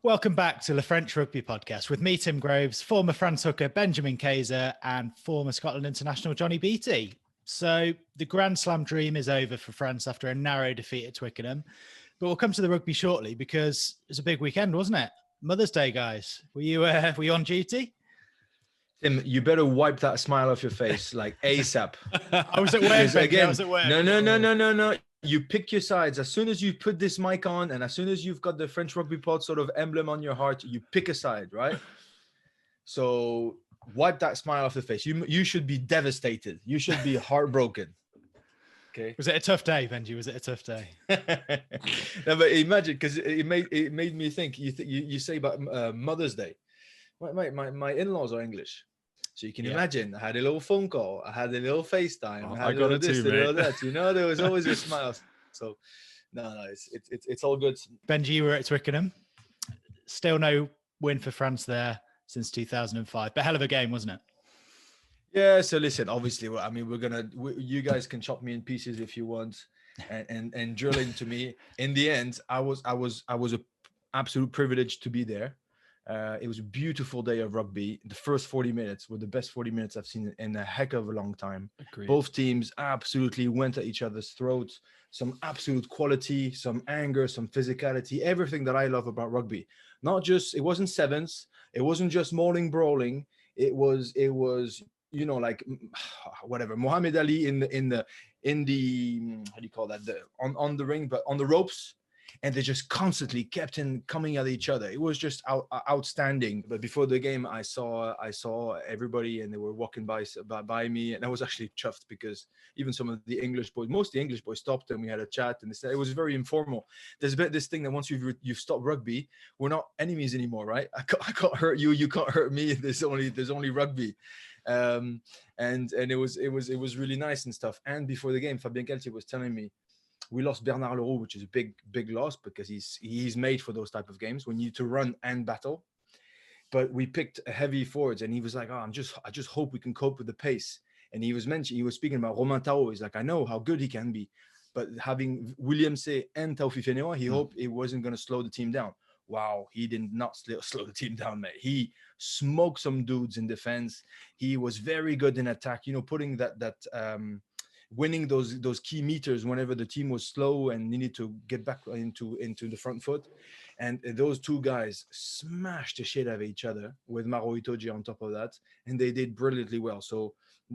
Welcome back to the French Rugby Podcast with me, Tim Groves, former France hooker Benjamin Kaiser, and former Scotland international Johnny Beattie. So the Grand Slam dream is over for France after a narrow defeat at Twickenham. But we'll come to the rugby shortly because it was a big weekend, wasn't it? Mother's Day, guys. Were you on duty? Tim, you better wipe that smile off your face like ASAP. I was at work. Again, I was at work. No. You pick your sides. As soon as you put this mic on and as soon as you've got the French Rugby Pod sort of emblem on your heart, you pick a side, right? So wipe that smile off the face. You should be devastated. You should be heartbroken. Okay. Was it a tough day, Benji? Was it a tough day? No, but imagine, because it made me think. You say about Mother's Day. My in-laws are English. So you can imagine, I had a little phone call, I had a little FaceTime, I got it too, a little that. You know, there was always a smile. So, no, it's all good. Benji, you were at Twickenham. Still no win for France there since 2005, but hell of a game, wasn't it? Yeah. So listen, obviously, I mean, you guys can chop me in pieces if you want, and drill into me. In the end, I was a absolute privilege to be there. It was a beautiful day of rugby. The first 40 minutes were the best 40 minutes I've seen in a heck of a long time. Agreed. Both teams absolutely went at each other's throats. Some absolute quality, some anger, some physicality, everything that I love about rugby. It wasn't sevens. It wasn't just mauling, brawling. It was, you know, like whatever. Muhammad Ali in the how do you call that? On the ring, but on the ropes. And they just constantly kept coming at each other. It was just outstanding. But before the game, I saw everybody, and they were walking by me, and I was actually chuffed because even some of the English boys, most of the English boys, stopped and we had a chat, and they said it was very informal. There's a bit this thing that once you've stopped rugby, we're not enemies anymore, right? I can't hurt you, you can't hurt me. There's only rugby, and it was really nice and stuff. And before the game, Fabien Galthie was telling me, we lost Bernard Leroux, which is a big loss because he's made for those type of games when you need to run and battle. But we picked heavy forwards, and he was like, "Oh, I just hope we can cope with the pace." And he was speaking about Romain Tao. He's like, "I know how good he can be, but having William C and Taofi Fenewa, he hoped it wasn't going to slow the team down." Wow, he did not slow the team down, mate. He smoked some dudes in defense. He was very good in attack. You know, putting winning those key meters whenever the team was slow and needed to get back into the front foot. And those two guys smashed the shit out of each other with Maro Itoje on top of that. And they did brilliantly well. So,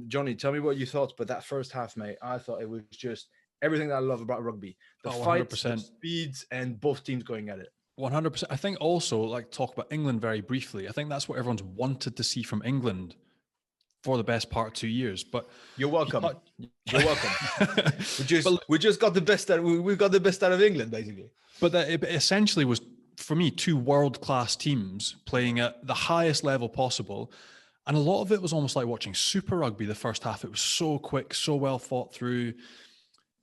Johnny, tell me what you thought. But that first half, mate, I thought it was just everything that I love about rugby. The fights, the speeds, and both teams going at it. 100%. I think also, like, talk about England very briefly. I think that's what everyone's wanted to see from England for the best part of 2 years. But you're welcome. You're welcome. we just got the best out. We've got the best out of England, basically. But it essentially was, for me, two world-class teams playing at the highest level possible. And a lot of it was almost like watching Super Rugby the first half. It was so quick, so well thought through.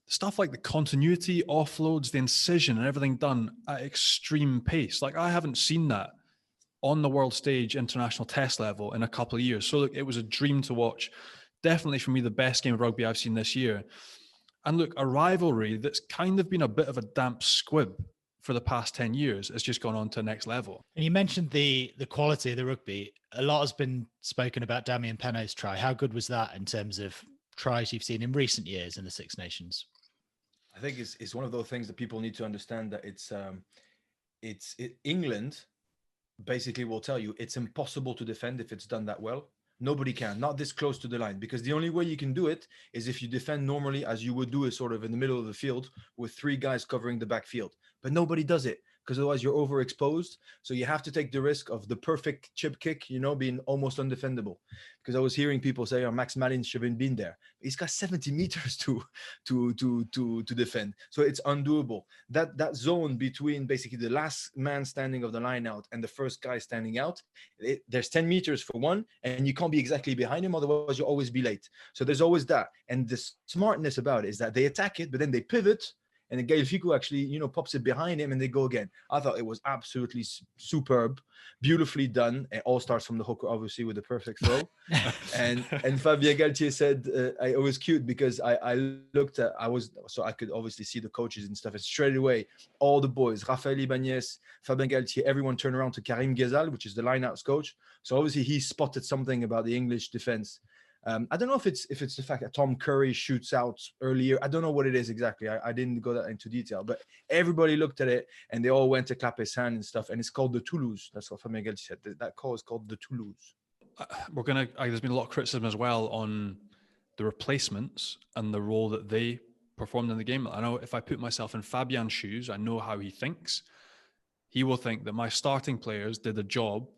Stuff like the continuity, offloads, the incision, and everything done at extreme pace. Like, I haven't seen that on the world stage, international test level, in a couple of years. So look, it was a dream to watch. Definitely for me, the best game of rugby I've seen this year. And look, a rivalry that's kind of been a bit of a damp squib for the past 10 years has just gone on to the next level. And you mentioned the quality of the rugby. A lot has been spoken about Damien Penaud's try. How good was that in terms of tries you've seen in recent years in the Six Nations? I think it's one of those things that people need to understand, that it's England basically will tell you it's impossible to defend if it's done that well. Nobody can, not this close to the line, because the only way you can do it is if you defend normally as you would do it sort of in the middle of the field with three guys covering the backfield. But nobody does it because otherwise you're overexposed. So you have to take the risk of the perfect chip kick, you know, being almost undefendable. Because I was hearing people say, "Oh, Max Malin shouldn't been there." But he's got 70 meters to defend, so it's undoable. That zone between basically the last man standing of the line out and the first guy standing out, there's 10 meters for one, and you can't be exactly behind him, otherwise you'll always be late. So there's always that. And the smartness about it is that they attack it, but then they pivot. and then Galthie actually, pops it behind him and they go again. I thought it was absolutely superb, beautifully done. It all starts from the hooker, obviously, with the perfect throw. and Fabien Galthié said, it was cute because I looked at, so I could obviously see the coaches and stuff, and straight away, all the boys, Raphaël Ibanez, Fabien Galthié, everyone turned around to Karim Ghezal, which is the lineouts coach. So obviously he spotted something about the English defense. I don't know if it's the fact that Tom Curry shoots out earlier. I don't know what it is exactly. I didn't go that into detail, but everybody looked at it and they all went to clap his hand and stuff. And it's called the Toulouse. That's what Fabien Galthié said. That call is called the Toulouse. There's been a lot of criticism as well on the replacements and the role that they performed in the game. I know if I put myself in Fabian's shoes, I know how he thinks. He will think that my starting players did a job.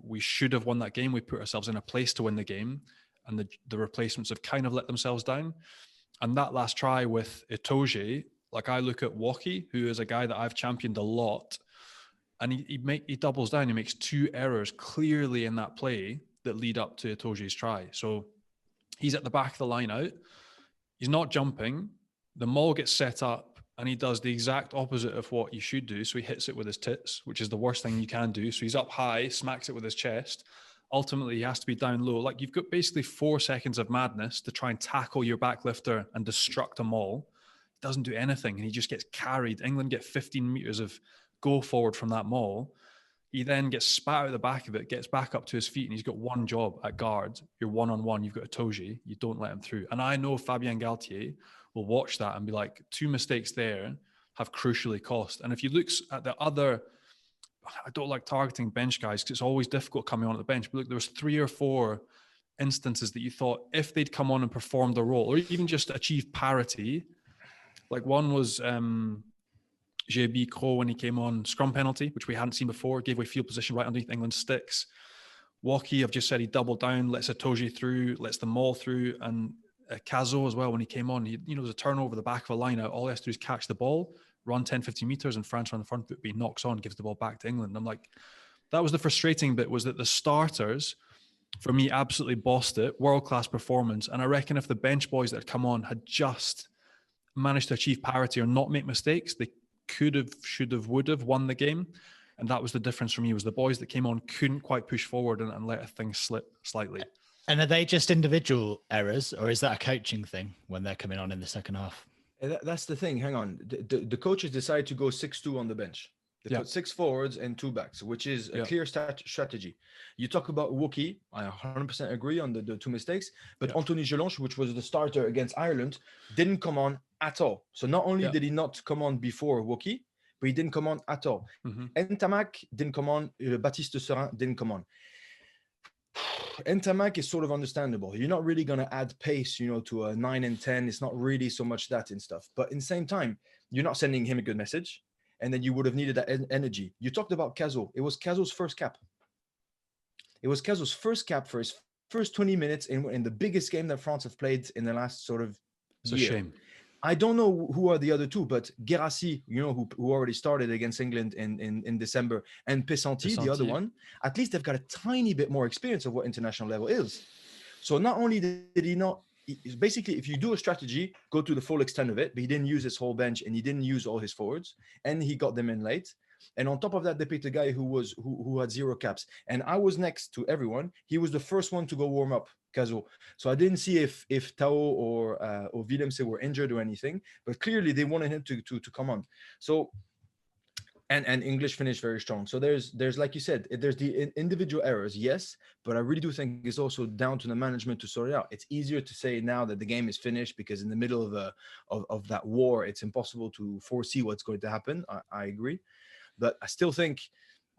We should have won that game. We put ourselves in a place to win the game. And the replacements have kind of let themselves down. And that last try with Itoje, like I look at Woki, who is a guy that I've championed a lot, and he doubles down. He makes 2 errors clearly in that play that lead up to Itoje's try. So he's at the back of the line out. He's not jumping. The maul gets set up, and he does the exact opposite of what you should do. So he hits it with his tits, which is the worst thing you can do. So he's up high, smacks it with his chest. Ultimately, he has to be down low. Like, you've got basically 4 seconds of madness to try and tackle your backlifter and destruct a maul. He doesn't do anything, and he just gets carried. England get 15 meters of go forward from that maul. He then gets spat out the back of it, gets back up to his feet, and he's got one job at guard. You're one-on-one, you've got Itoje, you don't let him through. And I know Fabien Galthié will watch that and be like, 2 mistakes there have crucially cost. And if you look at the other... I don't like targeting bench guys because it's always difficult coming on at the bench. But look, there was 3 or 4 instances that you thought if they'd come on and performed their role, or even just achieve parity. Like one was JB Crow when he came on, scrum penalty, which we hadn't seen before, gave away field position right underneath England's sticks. Woki, I've just said he doubled down, lets Itoje through, lets the maul through, and Kazo as well when he came on. It was a turnover the back of a line out. All he has to do is catch the ball, run 10, 15 meters, and France on the front foot, but he knocks on, gives the ball back to England. I'm like, that was the frustrating bit, was that the starters, for me, absolutely bossed it. World-class performance. And I reckon if the bench boys that had come on had just managed to achieve parity or not make mistakes, they could have, should have, would have won the game. And that was the difference for me, was the boys that came on couldn't quite push forward and let things slip slightly. And are they just individual errors, or is that a coaching thing when they're coming on in the second half? That's the thing. Hang on. The coaches decided to go 6-2 on the bench. They put 6 forwards and 2 backs, which is a clear strategy. You talk about Woki. I 100% agree on the 2 mistakes. But Anthony Jelonche, which was the starter against Ireland, didn't come on at all. So not only did he not come on before Woki, but he didn't come on at all. Ntamak didn't come on. Baptiste Serin didn't come on. Ntamak is sort of understandable. You're not really going to add pace, to a 9 and 10. It's not really so much that in stuff. But in the same time, you're not sending him a good message. And then you would have needed that energy. You talked about Kazo. It was Kazo's first cap. It was Kazo's first cap for his first 20 minutes in the biggest game that France have played in the last sort of year. It's a shame. I don't know who are the other 2, but Guirassy, who already started against England in December, and Pessanti, the other one, at least they've got a tiny bit more experience of what international level is. So not only did he not, basically, if you do a strategy, go to the full extent of it, but he didn't use his whole bench and he didn't use all his forwards, and he got them in late. And on top of that, they picked a guy who had 0 caps. And I was next to everyone. He was the first one to go warm up, Kazo. So I didn't see if Tao or Willemse were injured or anything, but clearly they wanted him to come on. So and English finished very strong. So there's like you said, there's the individual errors, yes, but I really do think it's also down to the management to sort it out. It's easier to say now that the game is finished because in the middle of that war, it's impossible to foresee what's going to happen. I agree. But I still think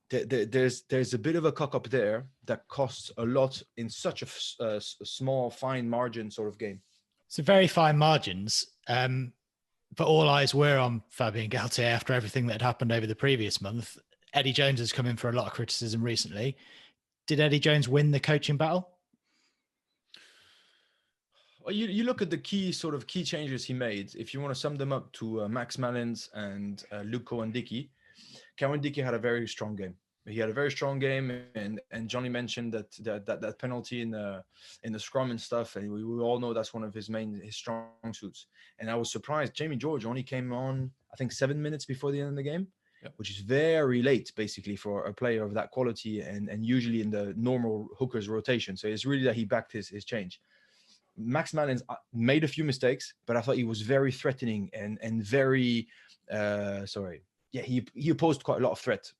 there's a bit of a cock up there that costs a lot in such a small, fine margin sort of game. So very fine margins. But all eyes were on Fabien Galthié after everything that had happened over the previous month. Eddie Jones has come in for a lot of criticism recently. Did Eddie Jones win the coaching battle? Well, you look at the key changes he made. If you want to sum them up to Max Malins and Luke Cowan-Dickey, Cowan-Dickey had a very strong game. He had a very strong game, and Johnny mentioned that penalty in the scrum and stuff, and we all know that's one of his strong suits. And I was surprised Jamie George only came on, I think, 7 minutes before the end of the game, which is very late basically for a player of that quality, and usually in the normal hookers rotation. So it's really that he backed his change. Max Malins made a few mistakes, but I thought he was very threatening and very he posed quite a lot of threat,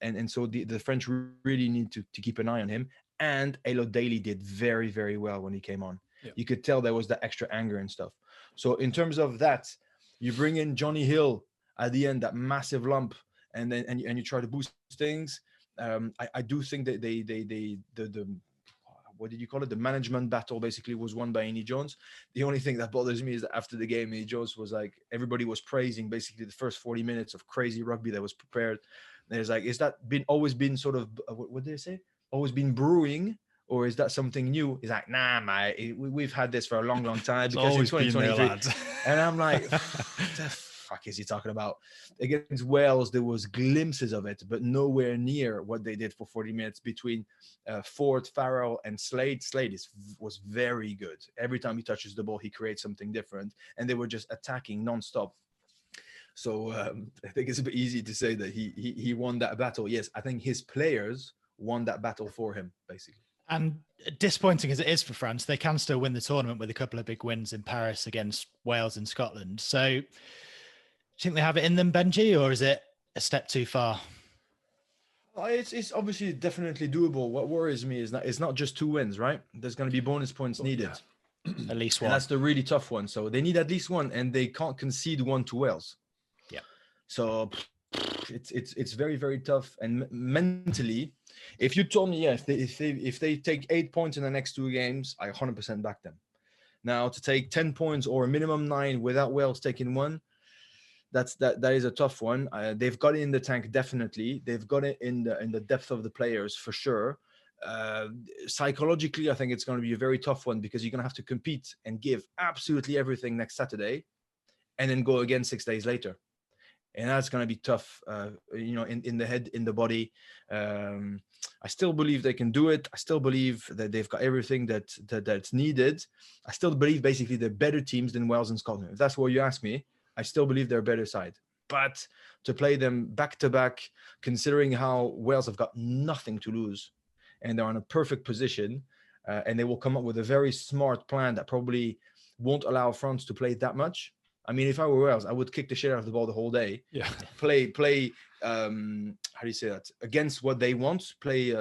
and so the French really need to keep an eye on him. And Elo Daly did very, very well when he came on. You could tell there was that extra anger and stuff. So in terms of that, you bring in Johnny Hill at the end, that massive lump, and then you try to boost things. I do think that the what did you call it? The management battle basically was won by Eni Jones. The only thing that bothers me is that after the game, Eni Jones was like, everybody was praising basically the first 40 minutes of crazy rugby that was prepared. And it's like, is that always been sort of, what did they say? Always been brewing? Or is that something new? He's like, nah, mate, we've had this for a long, long time. It's because in always been 2023, there, lads. And I'm like, what the fuck is he talking about? Against Wales, there was glimpses of it, but nowhere near what they did for 40 minutes between Ford, Farrell, and Slade. Slade was very good. Every time he touches the ball, he creates something different, and they were just attacking nonstop. So I think it's a bit easy to say that he won that battle. Yes, I think his players won that battle for him, basically. And disappointing as it is for France, they can still win the tournament with a couple of big wins in Paris against Wales and Scotland. So do you think they have it in them, Benji, or is it a step too far? It's obviously definitely doable. What worries me is that it's not just 2 wins, right? There's going to be bonus points needed. At least one. And that's the really tough one. So they need at least one, and they can't concede one to Wales. Yeah. So it's very, very tough. And mentally, if you told me, if they take 8 points in the next 2 games, I 100% back them. Now, to take 10 points or a minimum 9 without Wales taking 1, that is a tough one. They've got it in the tank, definitely. They've got it in the depth of the players, for sure. Psychologically, I think it's going to be a very tough one, because you're going to have to compete and give absolutely everything next Saturday, and then go again 6 days later. And that's going to be tough, in the head, in the body. I still believe they can do it. I still believe that they've got everything that's needed. I still believe basically they're better teams than Wales and Scotland. If that's what you ask me, I still believe they're a better side. But to play them back to back, considering how Wales have got nothing to lose, and they're in a perfect position, and they will come up with a very smart plan that probably won't allow France to play that much. I mean, if I were Wales, I would kick the shit out of the ball the whole day. Yeah. Play. How do you say that? Against what they want. Play.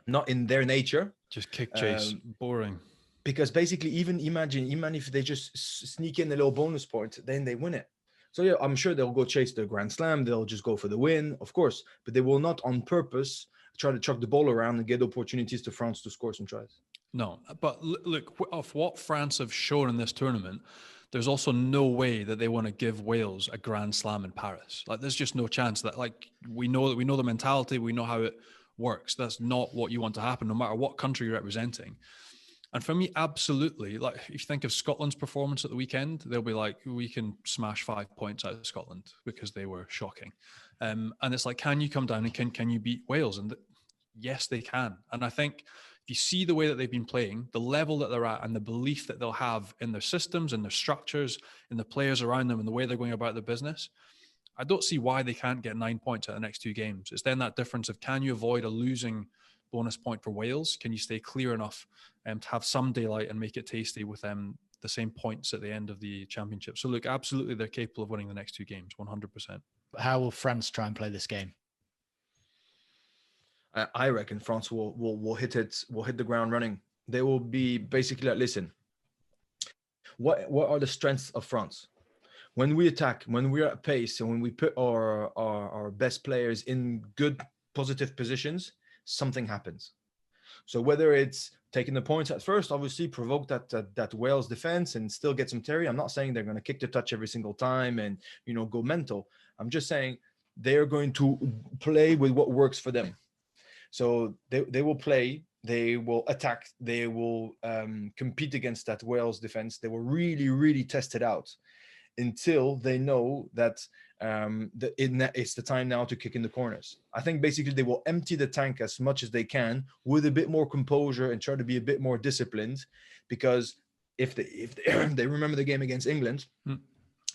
Not in their nature. Just kick chase. Boring. Because basically, even if they just sneak in a little bonus point, then they win it. So yeah, I'm sure they'll go chase the Grand Slam. They'll just go for the win, of course, but they will not on purpose try to chuck the ball around and get opportunities to France to score some tries. No, but look, of what France have shown in this tournament, there's also no way that they want to give Wales a Grand Slam in Paris. Like, there's just no chance that, like, we know the mentality, we know how it works. That's not what you want to happen, no matter what country you're representing. And for me, absolutely, like, if you think of Scotland's performance at the weekend, they'll be like, we can smash 5 points out of Scotland because they were shocking. And it's like, can you come down and can you beat Wales? And yes, they can. And I think if you see the way that they've been playing, the level that they're at, and the belief that they'll have in their systems and their structures, in the players around them, and the way they're going about their business, I don't see why they can't get 9 points out of the next 2 games. It's then that difference of, can you avoid a losing bonus point for Wales? Can you stay clear enough to have some daylight and make it tasty with the same points at the end of the championship? So look, absolutely, they're capable of winning the next 2 games, 100%. How will France try and play this game? I reckon France will hit the ground running. They will be basically like, listen, what are the strengths of France? When we attack, when we're at pace, and when we put our best players in good, positive positions, something happens. So whether it's taking the points at first, obviously provoke that Wales defense and still get some Terry. I'm not saying they're going to kick the touch every single time and go mental. I'm just saying they're going to play with what works for them. So they will play, they will attack, they will compete against that Wales defense. They will really, really test it out until they know that it's the time now to kick in the corners. I think basically they will empty the tank as much as they can with a bit more composure and try to be a bit more disciplined, because if they remember the game against England,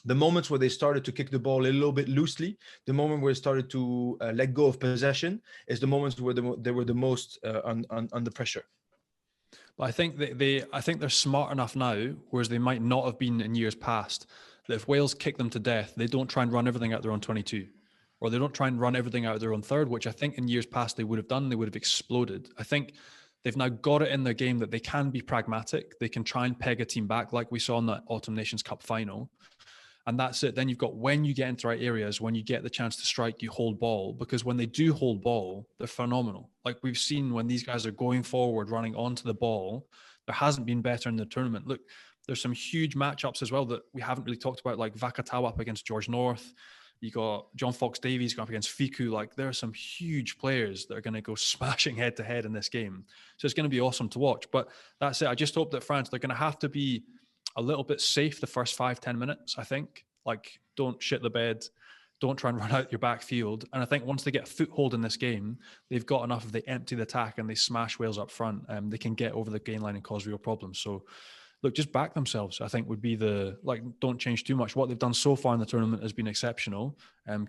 the moments where they started to kick the ball a little bit loosely, the moment where they started to let go of possession, is the moments where they were the most under pressure. But I think I think they're smart enough now, whereas they might not have been in years past, that if Wales kick them to death, they don't try and run everything out their own 22, or they don't try and run everything out of their own third, which I think in years past they would have done. They would have exploded. I think they've now got it in their game that they can be pragmatic. They can try and peg a team back, like we saw in the Autumn Nations Cup final. And that's it. Then you've got, when you get into the right areas, when you get the chance to strike, you hold ball, because when they do hold ball, they're phenomenal. Like we've seen when these guys are going forward, running onto the ball, there hasn't been better in the tournament. Look, there's some huge matchups as well that we haven't really talked about, like Vakatawa up against George North. You got John Fox-Davies going up against Fiku. Like there are some huge players that are going to go smashing head to head in this game. So it's going to be awesome to watch. But that's it. I just hope that France, they're going to have to be a little bit safe the first 5-10 minutes, I think. Like, don't shit the bed. Don't try and run out your backfield. And I think once they get a foothold in this game, they've got enough. If they empty the attack and they smash Wales up front, they can get over the gain line and cause real problems. So, look, just back themselves, I think, would be don't change too much. What they've done so far in the tournament has been exceptional.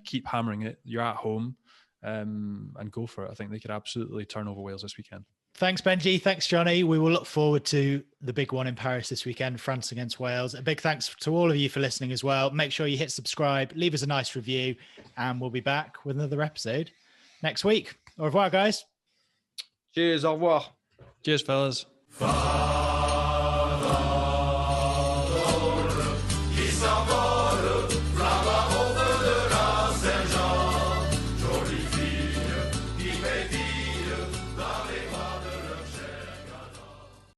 Keep hammering it. You're at home, and go for it. I think they could absolutely turn over Wales this weekend. Thanks, Benji. Thanks, Johnny. We will look forward to the big one in Paris this weekend, France against Wales. A big thanks to all of you for listening as well. Make sure you hit subscribe, leave us a nice review, and we'll be back with another episode next week. Au revoir, guys. Cheers. Au revoir. Cheers, fellas.